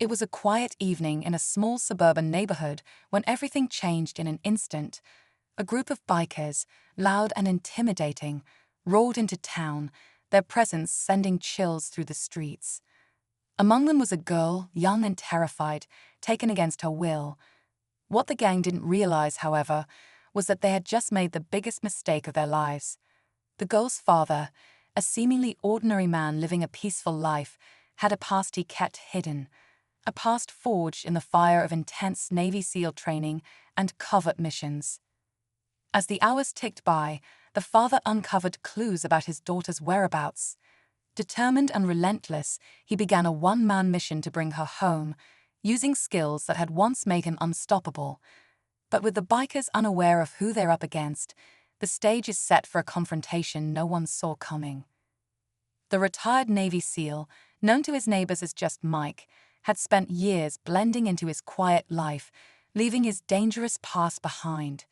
It was a quiet evening in a small suburban neighborhood when everything changed in an instant. A group of bikers, loud and intimidating, rolled into town, their presence sending chills through the streets. Among them was a girl, young and terrified, taken against her will. What the gang didn't realize, however, was that they had just made the biggest mistake of their lives. The girl's father, a seemingly ordinary man living a peaceful life, had a past he kept hidden, a past forged in the fire of intense Navy SEAL training and covert missions. As the hours ticked by, the father uncovered clues about his daughter's whereabouts. Determined and relentless, he began a one-man mission to bring her home, using skills that had once made him unstoppable. But with the bikers unaware of who they're up against, the stage is set for a confrontation no one saw coming. The retired Navy SEAL, known to his neighbors as just Mike, had spent years blending into his quiet life, leaving his dangerous past behind.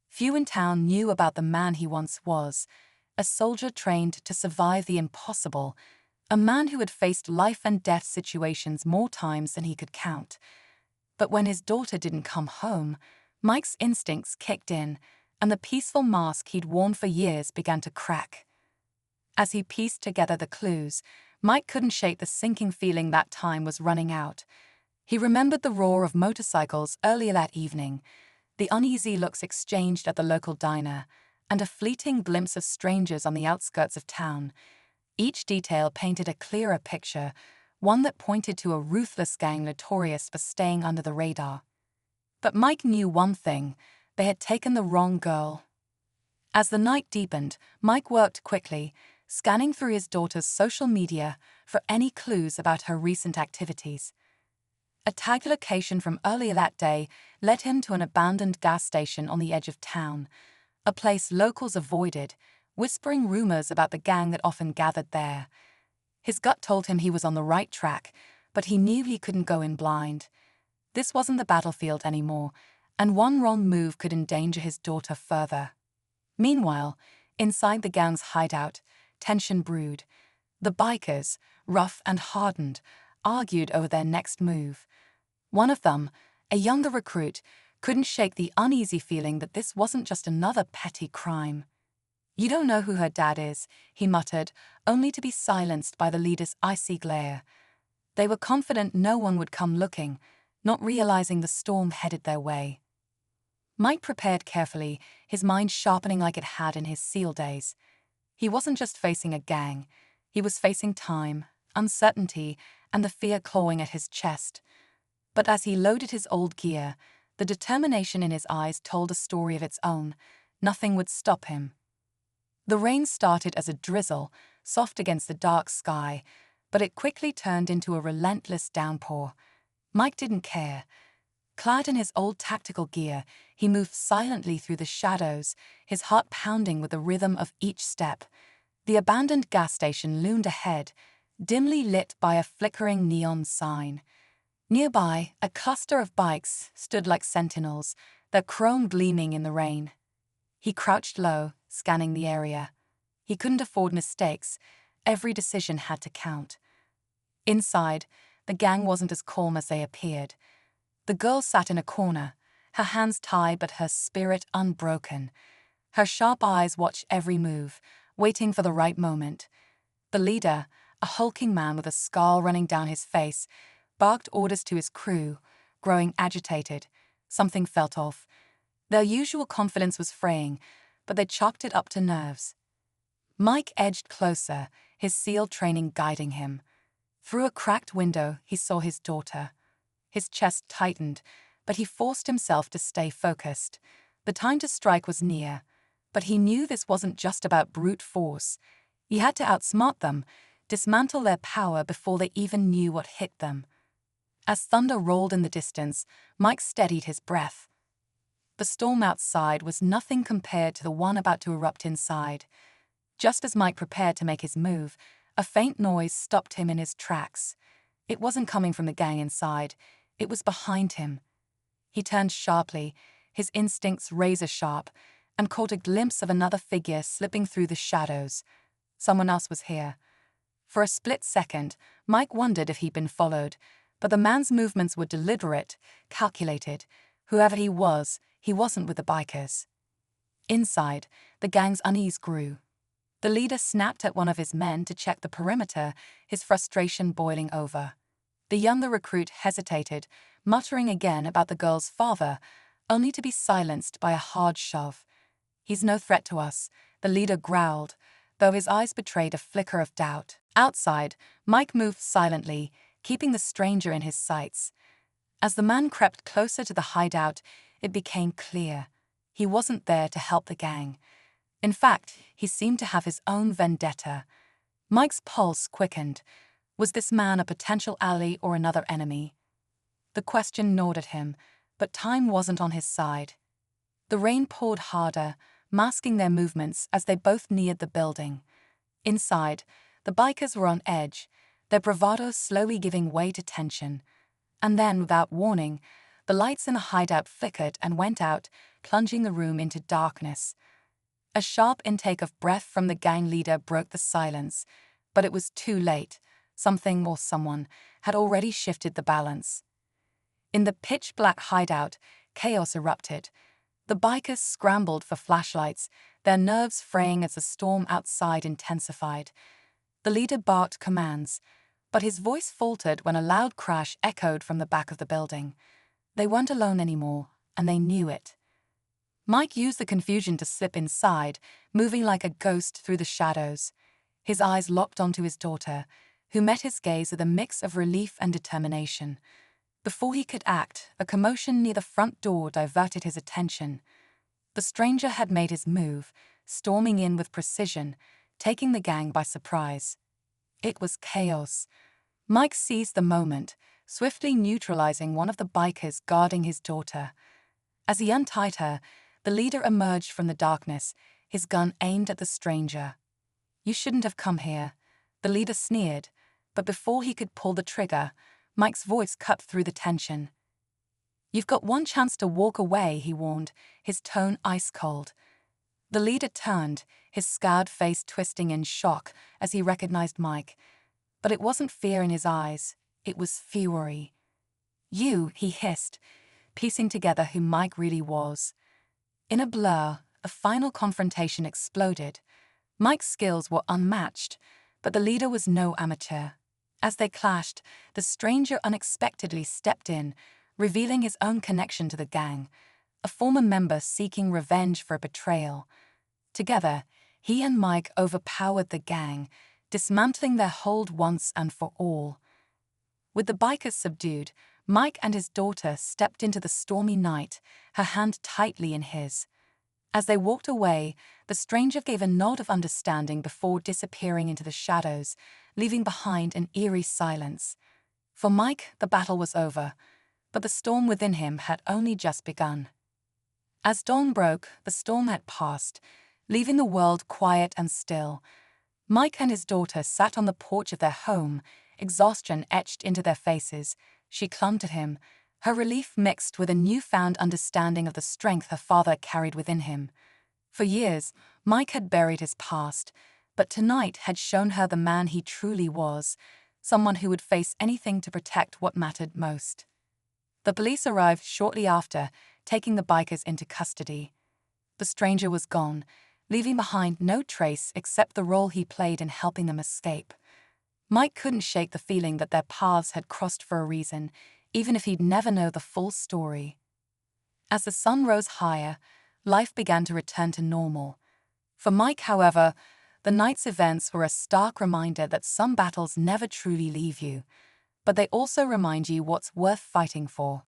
Few in town knew about the man he once was, a soldier trained to survive the impossible, a man who had faced life-and-death situations more times than he could count. But when his daughter didn't come home, Mike's instincts kicked in, and the peaceful mask he'd worn for years began to crack. As he pieced together the clues, Mike couldn't shake the sinking feeling that time was running out. He remembered the roar of motorcycles earlier that evening, the uneasy looks exchanged at the local diner, and a fleeting glimpse of strangers on the outskirts of town. Each detail painted a clearer picture, one that pointed to a ruthless gang notorious for staying under the radar. But Mike knew one thing: they had taken the wrong girl. As the night deepened, Mike worked quickly, scanning through his daughter's social media for any clues about her recent activities. A tag location from earlier that day led him to an abandoned gas station on the edge of town, a place locals avoided, whispering rumors about the gang that often gathered there. His gut told him he was on the right track, but he knew he couldn't go in blind. This wasn't the battlefield anymore, and one wrong move could endanger his daughter further. Meanwhile, inside the gang's hideout, tension brewed. The bikers, rough and hardened, argued over their next move. One of them, a younger recruit, couldn't shake the uneasy feeling that this wasn't just another petty crime. "You don't know who her dad is," he muttered, only to be silenced by the leader's icy glare. They were confident no one would come looking, not realizing the storm headed their way. Mike prepared carefully, his mind sharpening like it had in his SEAL days. He wasn't just facing a gang, he was facing time, uncertainty, and the fear clawing at his chest. But as he loaded his old gear, the determination in his eyes told a story of its own. Nothing would stop him. The rain started as a drizzle, soft against the dark sky, but it quickly turned into a relentless downpour. Mike didn't care. Clad in his old tactical gear, he moved silently through the shadows, his heart pounding with the rhythm of each step. The abandoned gas station loomed ahead, dimly lit by a flickering neon sign. Nearby, a cluster of bikes stood like sentinels, their chrome gleaming in the rain. He crouched low, scanning the area. He couldn't afford mistakes. Every decision had to count. Inside, the gang wasn't as calm as they appeared. The girl sat in a corner, her hands tied but her spirit unbroken. Her sharp eyes watched every move, waiting for the right moment. The leader, a hulking man with a scar running down his face, barked orders to his crew, growing agitated. Something felt off. Their usual confidence was fraying, but they chalked it up to nerves. Mike edged closer, his SEAL training guiding him. Through a cracked window, he saw his daughter. His chest tightened, but he forced himself to stay focused. The time to strike was near, but he knew this wasn't just about brute force. He had to outsmart them, dismantle their power before they even knew what hit them. As thunder rolled in the distance, Mike steadied his breath. The storm outside was nothing compared to the one about to erupt inside. Just as Mike prepared to make his move, a faint noise stopped him in his tracks. It wasn't coming from the gang inside, it was behind him. He turned sharply, his instincts razor-sharp, and caught a glimpse of another figure slipping through the shadows. Someone else was here. For a split second, Mike wondered if he'd been followed, But the man's movements were deliberate, calculated. Whoever he wasn't with the bikers. Inside, the gang's unease grew. The leader snapped at one of his men to check the perimeter, his frustration boiling over. The younger recruit hesitated, muttering again about the girl's father, only to be silenced by a hard shove. "He's no threat to us," the leader growled, though his eyes betrayed a flicker of doubt. Outside, Mike moved silently, keeping the stranger in his sights. As the man crept closer to the hideout, it became clear. He wasn't there to help the gang. In fact, he seemed to have his own vendetta. Mike's pulse quickened. Was this man a potential ally or another enemy? The question gnawed at him, but time wasn't on his side. The rain poured harder, masking their movements as they both neared the building. Inside, the bikers were on edge, their bravado slowly giving way to tension. And then, without warning, the lights in the hideout flickered and went out, plunging the room into darkness. A sharp intake of breath from the gang leader broke the silence, but it was too late. Something or someone had already shifted the balance. In the pitch-black hideout, chaos erupted. The bikers scrambled for flashlights, their nerves fraying as the storm outside intensified. The leader barked commands, but his voice faltered when a loud crash echoed from the back of the building. They weren't alone anymore, and they knew it. Mike used the confusion to slip inside, moving like a ghost through the shadows. His eyes locked onto his daughter, who met his gaze with a mix of relief and determination. Before he could act, a commotion near the front door diverted his attention. The stranger had made his move, storming in with precision, taking the gang by surprise. It was chaos. Mike seized the moment, swiftly neutralizing one of the bikers guarding his daughter. As he untied her, the leader emerged from the darkness, his gun aimed at the stranger. "You shouldn't have come here," the leader sneered, but before he could pull the trigger, Mike's voice cut through the tension. "You've got one chance to walk away," he warned, his tone ice-cold. The leader turned, his scarred face twisting in shock as he recognized Mike. But it wasn't fear in his eyes, it was fury. "You," he hissed, piecing together who Mike really was. In a blur, a final confrontation exploded. Mike's skills were unmatched, but the leader was no amateur. As they clashed, the stranger unexpectedly stepped in, revealing his own connection to the gang, a former member seeking revenge for a betrayal. Together, he and Mike overpowered the gang, dismantling their hold once and for all. With the bikers subdued, Mike and his daughter stepped into the stormy night, her hand tightly in his. As they walked away, the stranger gave a nod of understanding before disappearing into the shadows, leaving behind an eerie silence. For Mike, the battle was over, but the storm within him had only just begun. As dawn broke, the storm had passed, leaving the world quiet and still. Mike and his daughter sat on the porch of their home, exhaustion etched into their faces. She clung to him, her relief mixed with a newfound understanding of the strength her father carried within him. For years, Mike had buried his past, but tonight had shown her the man he truly was, someone who would face anything to protect what mattered most. The police arrived shortly after, taking the bikers into custody. The stranger was gone, leaving behind no trace except the role he played in helping them escape. Mike couldn't shake the feeling that their paths had crossed for a reason, even if he'd never know the full story. As the sun rose higher, life began to return to normal. For Mike, however, the night's events were a stark reminder that some battles never truly leave you, but they also remind you what's worth fighting for.